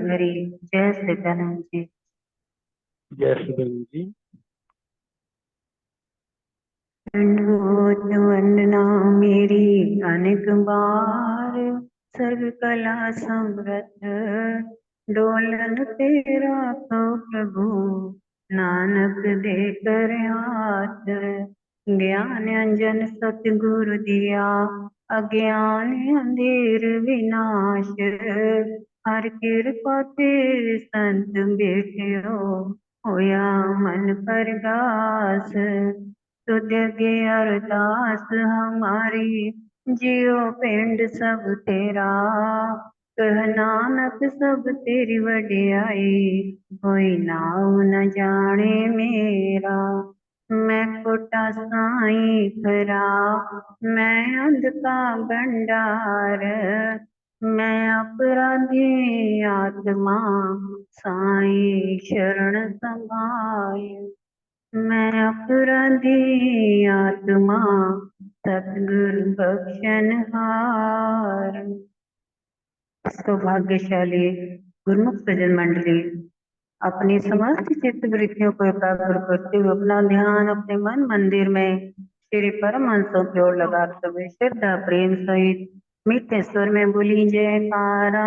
भरी। जय सदानंद जी। जय श्री गुरु जी। दंडवत वंदना मेरी अनेक बार, सर्व कला समृद्ध डोलन तेरा तो प्रभु, नानक दे कर हाथ। ज्ञान अंजन सतगुरु दिया, अज्ञान अंधेर विनाश। हर कृपा ते संत बैठियो, होया मन परगास। तुझे अरदास हमारी, जियो पिंड सब तेरा। कह नानक सब तेरी वडियाई, कोई नाम न जाने मेरा। मैं कोटा साईं खरा, मैं अंध का भंडार। मैं अपराधी आत्मा, साईं शरण समाय। मैं अपराधी आत्मा, सतगुरु बख्शनहार। सौभाग्यशाली गुरुमुख सज्जन मंडली, अपनी समस्त चित्त वृत्तियों को एकाग्र करते हुए अपना ध्यान अपने मन मंदिर में श्री परमहंसों की ओर लगाते हुए श्रद्धा प्रेम सहित मीठे स्वर में बोली जयकारा।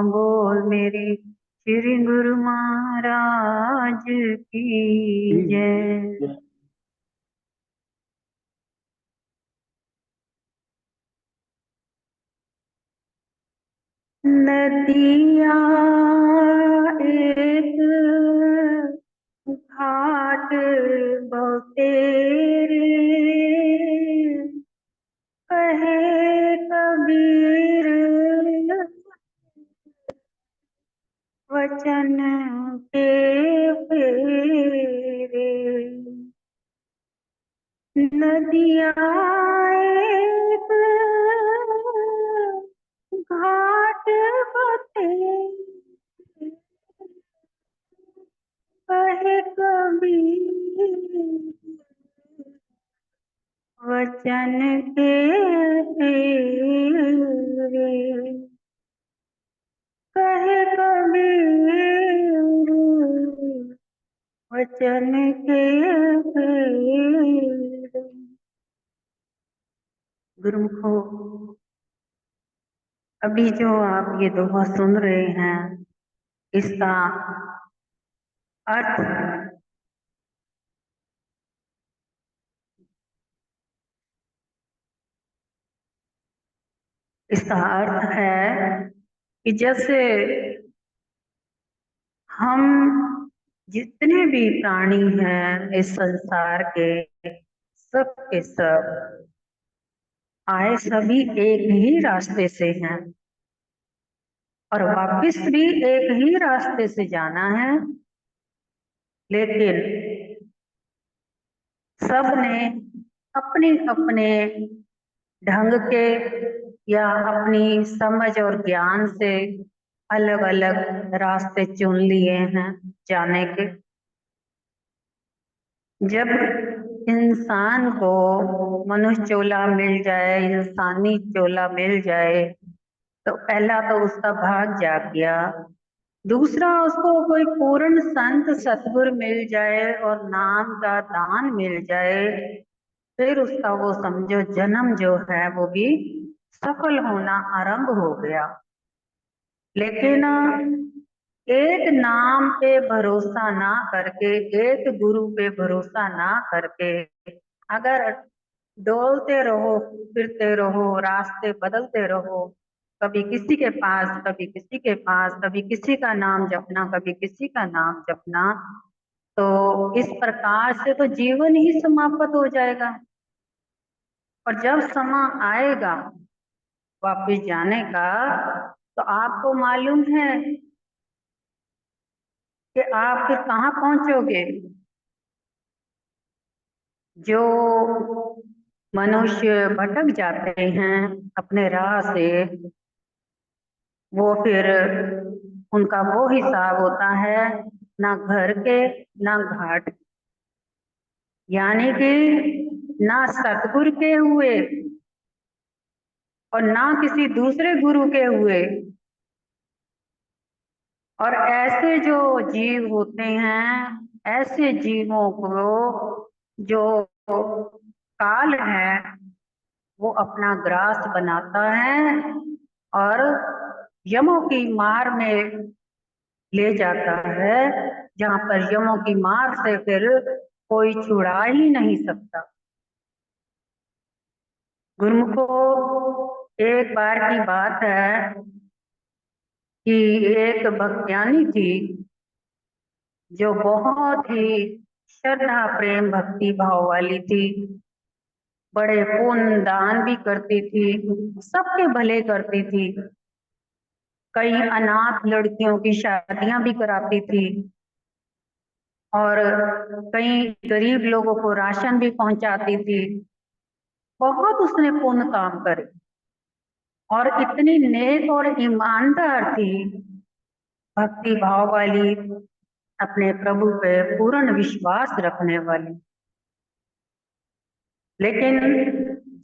बोल मेरे श्री गुरु महाराज की जय। नदिया एक घाट बहुतेरे, कहे कबीर वचन के फेरे। नदिया एक घाट बहुतेरे, कहे कबीर वचन के फेरे। कहे कबीर वचन के फेरे। गुरुमुखो, अभी जो आप ये दोहा सुन रहे हैं, इसका अर्थ इसका अर्थ है कि जैसे हम जितने भी प्राणी हैं इस संसार के, सब के सब आए सभी एक ही रास्ते से हैं और वापस भी एक ही रास्ते से जाना है। लेकिन सब ने अपने अपने ढंग के या अपनी समझ और ज्ञान से अलग अलग रास्ते चुन लिए हैं जाने के। जब इंसान को मनुष्य चोला मिल जाए, इंसानी चोला मिल जाए, तो पहला तो उसका भाग जाग गया। दूसरा, उसको कोई पूर्ण संत सतगुरु मिल जाए और नाम का दान मिल जाए, फिर उसका वो समझो जन्म जो है वो भी सफल होना आरंभ हो गया। लेकिन एक नाम पे भरोसा ना करके, एक गुरु पे भरोसा ना करके अगर डोलते रहो, फिरते रहो, रास्ते बदलते रहो, कभी किसी के पास, कभी किसी के पास, कभी किसी का नाम जपना, कभी किसी का नाम जपना, तो इस प्रकार से तो जीवन ही समाप्त हो जाएगा। और जब समय आएगा वापिस जाने का, तो आपको मालूम है कि आप फिर कहाँ पहुंचोगे। जो मनुष्य भटक जाते हैं अपने राह से, वो फिर उनका वो हिसाब होता है, ना घर के ना घाट, यानी कि ना सतगुरु के हुए और ना किसी दूसरे गुरु के हुए, और ऐसे जो जीव होते हैं, ऐसे जीवों को जो काल है वो अपना ग्रास बनाता है और यमों की मार में ले जाता है, जहाँ पर यमों की मार से फिर कोई छुड़ा ही नहीं सकता। गुरुमुखो, एक बार की बात है कि एक भक्त्यानी थी जो बहुत ही श्रद्धा प्रेम भक्ति भाव वाली थी, बड़े पुण्य दान भी करती थी, सबके भले करती थी, कई अनाथ लड़कियों की शादियां भी कराती थी और कई गरीब लोगों को राशन भी पहुंचाती थी। बहुत उसने पुण्य काम करे और इतनी नेक और ईमानदार थी, भक्ति भाव वाली, अपने प्रभु पे पूर्ण विश्वास रखने वाली। लेकिन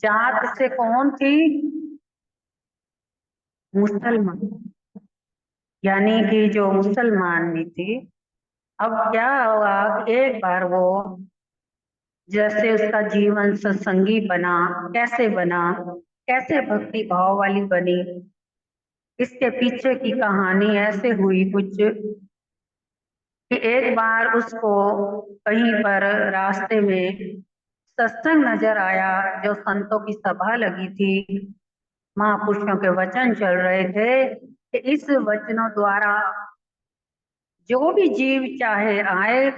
जात से कौन थी? मुसलमान, यानी कि जो मुसलमान भी थी। अब क्या हुआ कि एक बार वो जैसे उसका जीवन सत्संगी बना, कैसे भक्ति भाव वाली बनी, इसके पीछे की कहानी ऐसे हुई कुछ कि एक बार उसको कहीं पर रास्ते में सत्संग नजर आया, जो संतों की सभा लगी थी, महापुरुषों के वचन चल रहे थे कि इस वचनों द्वारा जो भी जीव चाहे आए,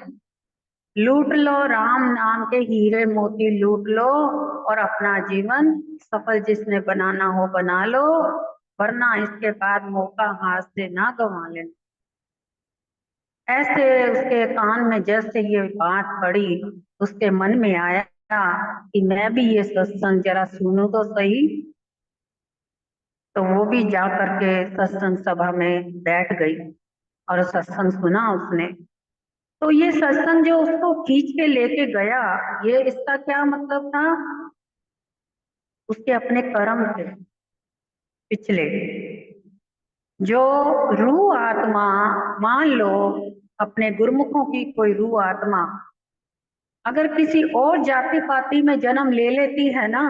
लूट लो, राम नाम के हीरे मोती लूट लो और अपना जीवन सफल जिसने बनाना हो बना लो, वरना इसके बाद मौका हाथ से ना गंवा लेना। ऐसे उसके कान में जैसे ये बात पड़ी, उसके मन में आया कि मैं भी ये सत्संग जरा सुनूं तो सही। तो वो भी जा करके सत्संग सभा में बैठ गई और सत्संग सुना उसने। तो ये सत्संग जो उसको खींच के लेके गया, ये इसका क्या मतलब था? उसके अपने कर्म थे पिछले, जो रूह आत्मा, मान लो अपने गुरुमुखों की कोई रूह आत्मा अगर किसी और जाति पाति में जन्म ले लेती है ना,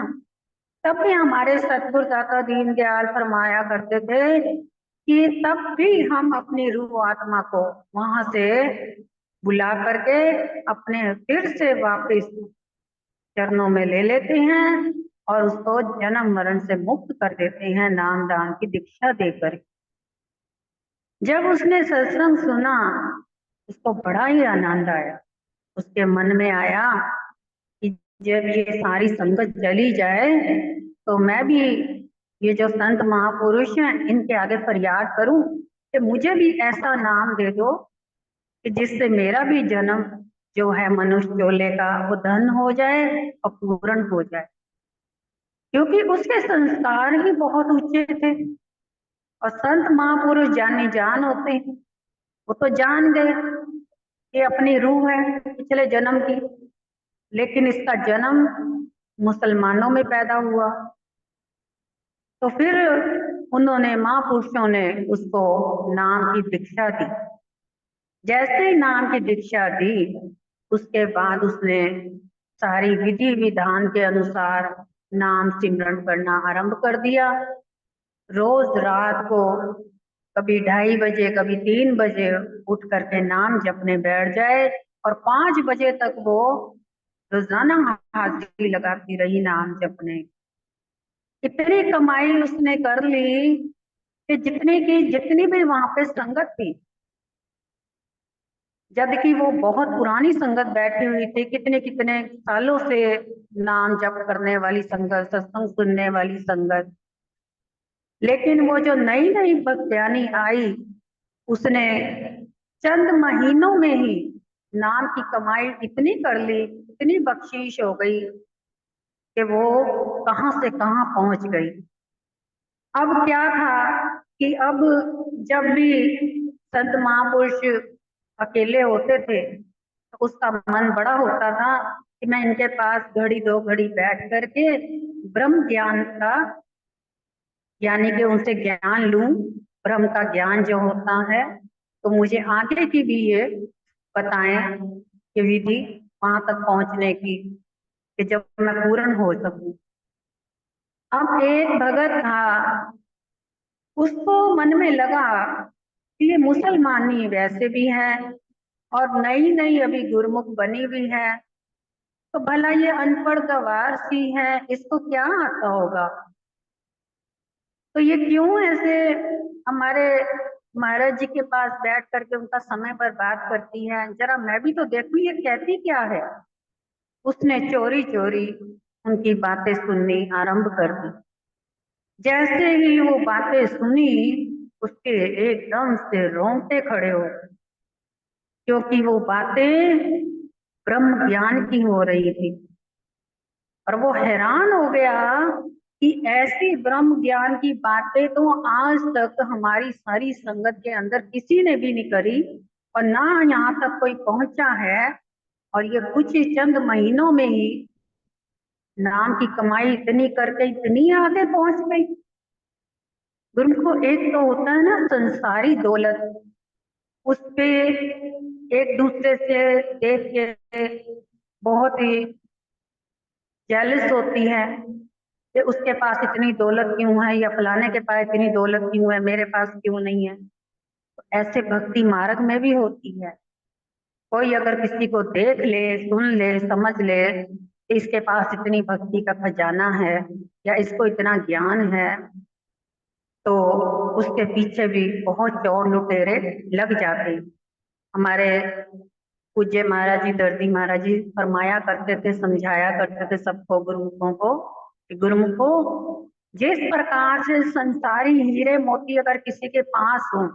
तब भी हमारे सतगुरु दाता दीनदयाल फरमाया करते थे कि तब भी हम अपनी रूह आत्मा को वहां से बुला करके अपने फिर से वापस चरणों में ले लेते हैं और उसको जन्म मरण से मुक्त कर देते हैं, नाम दान की दीक्षा देकर। जब उसने सत्संग सुना, उसको बड़ा ही आनंद आया। उसके मन में आया कि जब ये सारी संगत चली जाए तो मैं भी ये जो संत महापुरुष हैं इनके आगे फरियाद करूं कि मुझे भी ऐसा नाम दे दो कि जिससे मेरा भी जन्म जो है मनुष्य चोले का वो धन हो जाए और पूर्ण हो जाए। क्योंकि उसके संस्कार ही बहुत ऊंचे थे और संत महापुरुष जाने जान होते हैं। वो तो जान गए कि अपनी रूह है पिछले जन्म की, लेकिन इसका जन्म मुसलमानों में पैदा हुआ। तो फिर उन्होंने, महापुरुषों ने उसको नाम की दीक्षा दी। जैसे ही नाम की दीक्षा दी, उसके बाद उसने सारी विधि विधान के अनुसार नाम सिमरन करना आरंभ कर दिया। रोज रात को कभी 2:30 बजे, कभी 3 बजे उठ करके नाम जपने बैठ जाए और 5 बजे तक वो रोजाना हाजिरी लगाती रही नाम जपने। इतनी कमाई उसने कर ली कि जितनी भी वहां पे संगत थी, जबकि वो बहुत पुरानी संगत बैठी हुई थी, कितने कितने सालों से नाम जप करने वाली संगत, सत्संग सुनने वाली संगत, लेकिन वो जो नई नई भक्त्यानी आई, उसने चंद महीनों में ही नाम की कमाई इतनी कर ली, इतनी बख्शीश हो गई कि वो कहां से कहां पहुंच गई। अब क्या था कि अब जब भी संत महापुरुष अकेले होते थे तो उसका मन बड़ा होता था कि मैं इनके पास घड़ी दो घड़ी बैठ करके ब्रह्म ज्ञान का, यानी कि उनसे ज्ञान लूं, ब्रह्म का ज्ञान जो होता है तो मुझे आगे की भी ये बताएं कि विधि वहां तक पहुंचने की, कि जब मैं पूर्ण हो सकूं। अब एक भगत था, उसको मन में लगा कि ये मुसलमानी वैसे भी है और नई नई अभी गुरमुख बनी हुई है, तो भला ये अनपढ़ गवार सी है, इसको क्या आता होगा, तो ये क्यों ऐसे हमारे महाराज जी के पास बैठ करके उनका समय बर्बाद करती है, जरा मैं भी तो देखूं ये कहती क्या है। उसने चोरी चोरी उनकी बातें सुननी आरंभ कर दी। जैसे ही वो बातें सुनी, उसके एकदम से रोंगटे खड़े हो गए, क्योंकि वो बातें ब्रह्म ज्ञान की हो रही थी। और वो हैरान हो गया कि ऐसी ब्रह्म ज्ञान की बातें तो आज तक हमारी सारी संगत के अंदर किसी ने भी नहीं करी, और ना यहाँ तक कोई पहुंचा है। और ये कुछ ही चंद महीनों में ही नाम की कमाई इतनी करके इतनी आगे पहुंच गई। गुरु एक तो होता है ना संसारी दौलत, उस पे एक दूसरे से देख के बहुत ही जेलस होती है कि उसके पास इतनी दौलत क्यों है, या फलाने के पास इतनी दौलत क्यों है, मेरे पास क्यों नहीं है। तो ऐसे भक्ति मार्ग में भी होती है। कोई अगर किसी को देख ले, सुन ले, समझ ले, इसके पास इतनी भक्ति का खजाना है या इसको इतना ज्ञान है, तो उसके पीछे भी बहुत चोर लुटेरे लग जाते हैं। हमारे पूज्य महाराज जी, दर्दी महाराज जी फरमाया करते थे, समझाया करते थे सबको, गुरुमुखों को, कि गुरुमुखो, जिस प्रकार से संसारी हीरे मोती अगर किसी के पास हो,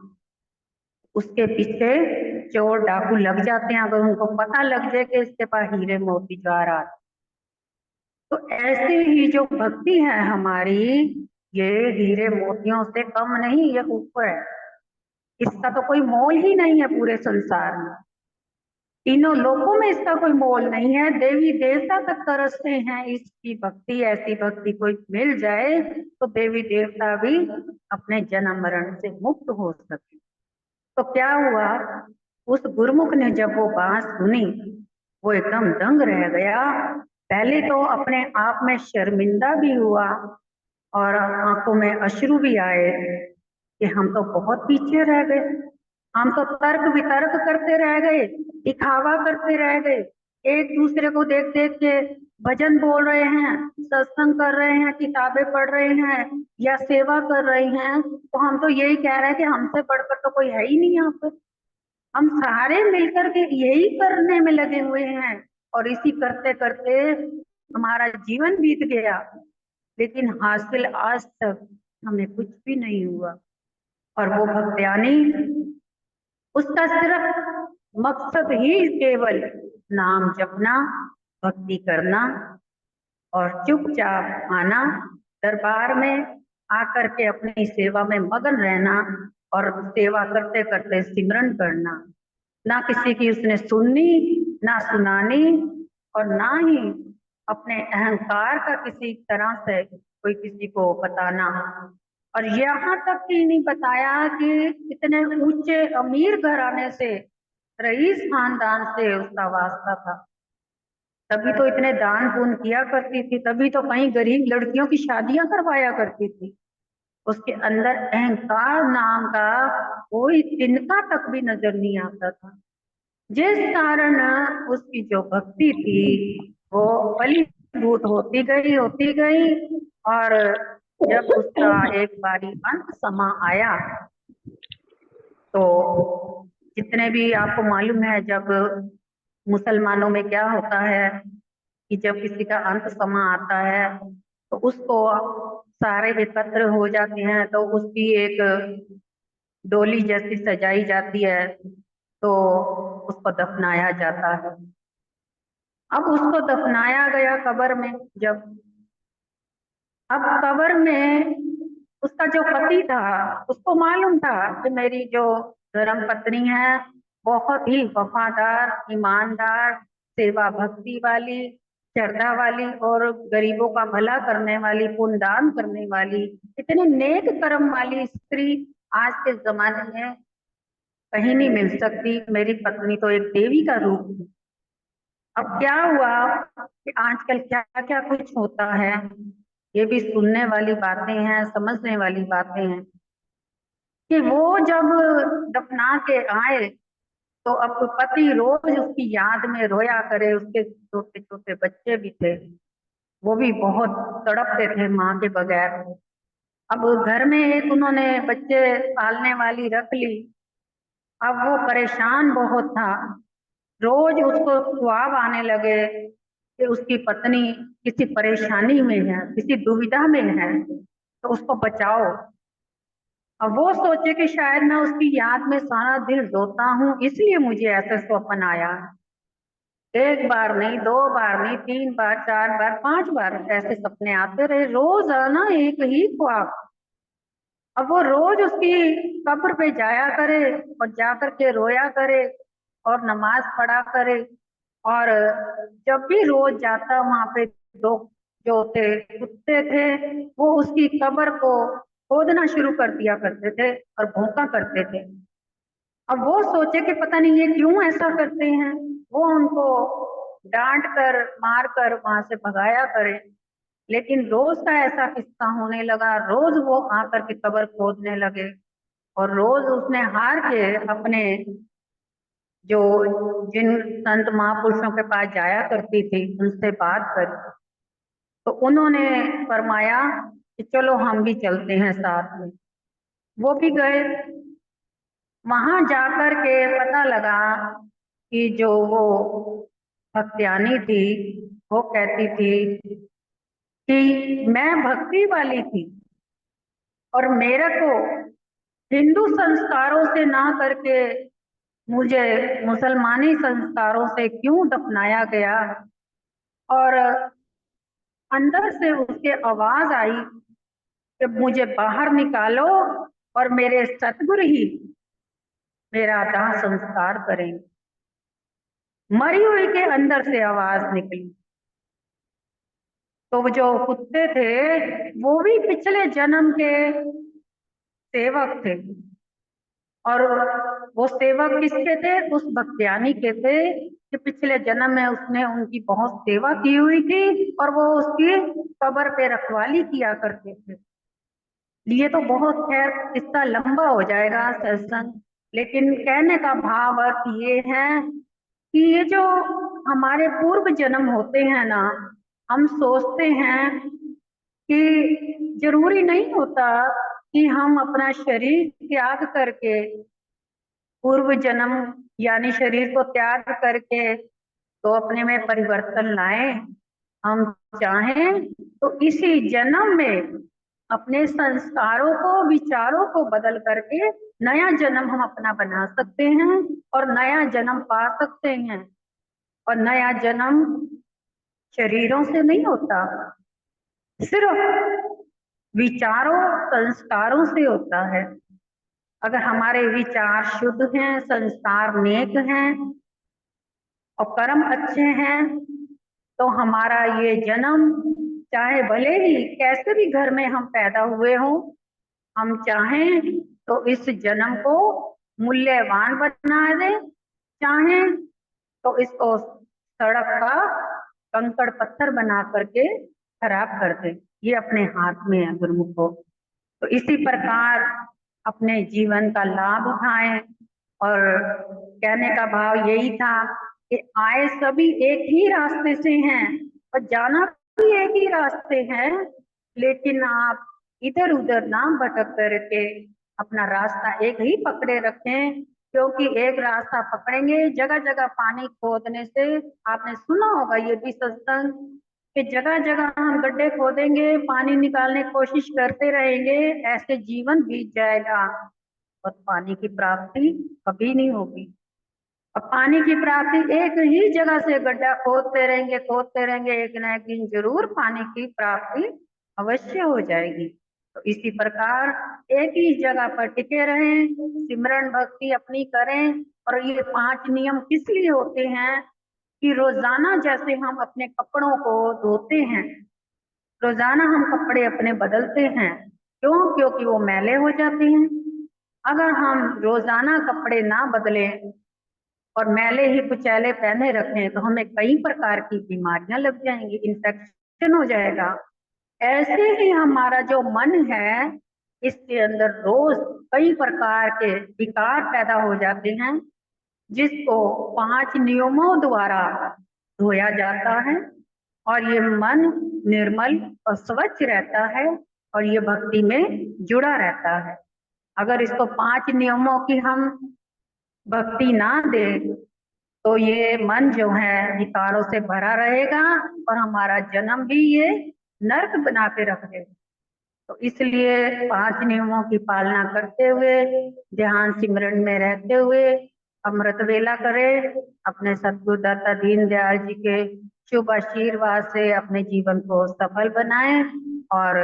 उसके पीछे चोर डाकू लग जाते हैं, अगर उनको पता लग जाए कि इसके पास हीरे मोती जा रहा है। तो ऐसे ही जो भक्ति है हमारी, ये हीरे मोतियों से कम नहीं, ये ऊपर है। इसका तो कोई मोल ही नहीं है पूरे संसार में, तीनों लोकों में इसका कोई मोल नहीं है। देवी देवता तक तरसते हैं इसकी भक्ति, ऐसी भक्ति कोई मिल जाए तो देवी देवता भी अपने जन्म मरण से मुक्त हो सके। तो क्या हुआ, उस गुरुमुख ने जब वो बात सुनी, वो एकदम दंग रह गया। पहले तो अपने आप में शर्मिंदा भी हुआ और आंखों में अश्रु भी आए कि हम तो बहुत पीछे रह गए, हम तो तर्क वितर्क करते रह गए, दिखावा करते रह गए, एक दूसरे को देख देख के भजन बोल रहे हैं, सत्संग कर रहे हैं, किताबें पढ़ रहे हैं या सेवा कर रहे हैं, तो हम तो यही कह रहे हैं कि हमसे बढ़कर तो कोई है ही नहीं यहाँ पर। हम सारे मिलकर के यही करने में लगे हुए हैं और इसी करते करते हमारा जीवन बीत गया, लेकिन हासिल आज तक हमें कुछ भी नहीं हुआ। और वो भक्त्यानी, उसका सिर्फ मकसद ही केवल नाम जपना, भक्ति करना और चुपचाप आना, दरबार में आकर के अपनी सेवा में मगन रहना और सेवा करते करते सिमरन करना। ना किसी की उसने सुननी, ना सुनानी, और ना ही अपने अहंकार का किसी तरह से कोई किसी को बताना। और यहाँ तक ही नहीं बताया कि इतने ऊंचे अमीर घराने से, रईस खानदान से उसका वास्ता था, तभी तो इतने दान पुण्य किया करती थी, तभी तो कहीं गरीब लड़कियों की शादियां करवाया करती थी। उसके अंदर अहंकार नाम का कोई तिनका तक भी नजर नहीं आता था, जिस कारण उसकी जो भक्ति थी वो फलीभूत होती गई। और जब उसका एक बारी अंत समा आया, तो जितने भी आपको मालूम है, जब मुसलमानों में क्या होता है कि जब किसी का अंत समा आता है तो उसको सारे एकत्र हो जाते हैं, तो उसकी एक डोली जैसी सजाई जाती है, तो उसको दफनाया जाता है। अब उसको दफनाया गया कब्र में, जब अब कब्र में उसका जो पति था, उसको मालूम था कि मेरी जो धर्म पत्नी है बहुत ही वफादार, ईमानदार, सेवा भक्ति वाली, श्रद्धा वाली और गरीबों का भला करने वाली, पुण्यदान करने वाली, इतने नेक कर्म वाली स्त्री आज के जमाने में कहीं नहीं मिल सकती, मेरी पत्नी तो एक देवी का रूप है। अब क्या हुआ कि आजकल क्या क्या कुछ होता है, ये भी सुनने वाली बातें हैं, समझने वाली बातें हैं कि वो जब दफना के आए तो अब पति रोज उसकी याद में रोया करे। उसके छोटे छोटे बच्चे भी थे, वो भी बहुत तड़पते थे माँ के बगैर। अब घर में एक उन्होंने बच्चे पालने वाली रख ली। अब वो परेशान बहुत था, रोज उसको ख्वाब आने लगे कि उसकी पत्नी किसी परेशानी में है, किसी दुविधा में है, तो उसको बचाओ। अब वो सोचे कि शायद मैं उसकी याद में सारा दिन रोता हूँ, इसलिए मुझे ऐसे स्वप्न आया। एक बार नहीं, दो बार नहीं, तीन बार, चार बार, पांच बार ऐसे सपने आते रहे, रोज आना एक ही ख्वाब। अब वो रोज उसकी कब्र पे जाया करे और जाकर के रोया करे और नमाज पढ़ा करे। और जब भी रोज जाता वहां पे, दो जो थे कुत्ते थे, वो उसकी कब्र को खोदना शुरू कर दिया करते थे और भौंका करते थे। अब वो सोचे कि पता नहीं ये क्यों ऐसा करते हैं, वो उनको डांट कर मार कर वहां से भगाया करे। लेकिन रोज का ऐसा किस्सा होने लगा, रोज वो आकर के कब्र खोदने लगे और रोज उसने हार के अपने जो जिन संत महापुरुषों के पास जाया करती थी उनसे बात करी। तो उन्होंने फरमाया कि चलो हम भी चलते हैं साथ में। वो भी गए। वहां जाकर के पता लगा कि जो वो भक्त्यानी थी, वो कहती थी कि मैं भक्ति वाली थी और मेरे को हिंदू संस्कारों से ना करके मुझे मुसलमानी संस्कारों से क्यों दफनाया गया। और अंदर से उसके आवाज आई कि मुझे बाहर निकालो और मेरे सतगुरु ही मेरा दाह संस्कार करेंगे। मरी हुई के अंदर से आवाज निकली। तो वो जो कुत्ते थे वो भी पिछले जन्म के सेवक थे। और वो सेवक किसके थे? उस भक्त्यानी के थे कि पिछले जन्म में उसने उनकी बहुत सेवा की हुई थी और वो उसकी कब्र पे रखवाली किया करते थे। ये तो बहुत खैर किस्सा लंबा हो जाएगा सत्संग, लेकिन कहने का भाव अर्थ ये है कि ये जो हमारे पूर्व जन्म होते हैं ना, हम सोचते हैं कि जरूरी नहीं होता कि हम अपना शरीर त्याग करके, पूर्व जन्म यानी शरीर को त्याग करके तो अपने में परिवर्तन लाएं। हम चाहें तो इसी जन्म में अपने संस्कारों को, विचारों को बदल करके नया जन्म हम अपना बना सकते हैं और नया जन्म पा सकते हैं। और नया जन्म शरीरों से नहीं होता, सिर्फ विचारों, संस्कारों से होता है। अगर हमारे विचार शुद्ध हैं, संस्कार नेक हैं और कर्म अच्छे हैं, तो हमारा ये जन्म, चाहे भले ही कैसे भी घर में हम पैदा हुए हों, हम चाहें तो इस जन्म को मूल्यवान बना दें, चाहें तो इसको सड़क का कंकड़ पत्थर बना करके खराब कर दें। ये अपने हाथ में है गुरुमुखो। तो इसी प्रकार अपने जीवन का लाभ उठाएं। और कहने का भाव यही था कि आए सभी एक ही रास्ते से हैं और जाना भी एक ही रास्ते हैं, लेकिन आप इधर उधर ना भटक करके अपना रास्ता एक ही पकड़े रखें। क्योंकि एक रास्ता पकड़ेंगे, जगह जगह पानी खोदने से, आपने सुना होगा ये भी सत्संग, कि जगह जगह हम गड्ढे खोदेंगे, पानी निकालने की कोशिश करते रहेंगे, ऐसे जीवन बीत जाएगा और पानी की प्राप्ति कभी नहीं होगी। और पानी की प्राप्ति एक ही जगह से गड्ढा खोदते रहेंगे, खोदते रहेंगे, एक न एक दिन जरूर पानी की प्राप्ति अवश्य हो जाएगी। तो इसी प्रकार एक ही जगह पर टिके रहें, सिमरन भक्ति अपनी करें। और ये 5 नियम किस लिए होते हैं कि रोजाना जैसे हम अपने कपड़ों को धोते हैं, रोजाना हम कपड़े अपने बदलते हैं, क्यों? क्योंकि वो मैले हो जाते हैं। अगर हम रोजाना कपड़े ना बदलें और मैले ही कुचैले पहने रखें तो हमें कई प्रकार की बीमारियां लग जाएंगी, इन्फेक्शन हो जाएगा। ऐसे ही हमारा जो मन है, इसके अंदर रोज कई प्रकार के विकार पैदा हो जाते हैं, जिसको 5 नियमों द्वारा धोया जाता है और ये मन निर्मल और स्वच्छ रहता है और ये भक्ति में जुड़ा रहता है। अगर इसको 5 नियमों की हम भक्ति ना दे तो ये मन जो है विकारों से भरा रहेगा और हमारा जन्म भी ये नर्क बना के रख देगा। तो इसलिए 5 नियमों की पालना करते हुए, ध्यान सिमरन में रहते हुए अमृत वेला करें, अपने सद्गुरुदाता दीनदयाल जी के शुभ आशीर्वाद से अपने जीवन को सफल बनाएं और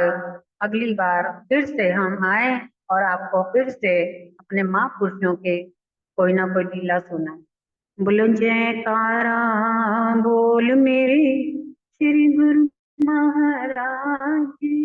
अगली बार फिर से हम आए और आपको फिर से अपने महापुरुषों के कोई ना कोई लीला सुनाए। बोलो जयकारा बोल मेरे श्री गुरु महाराज की।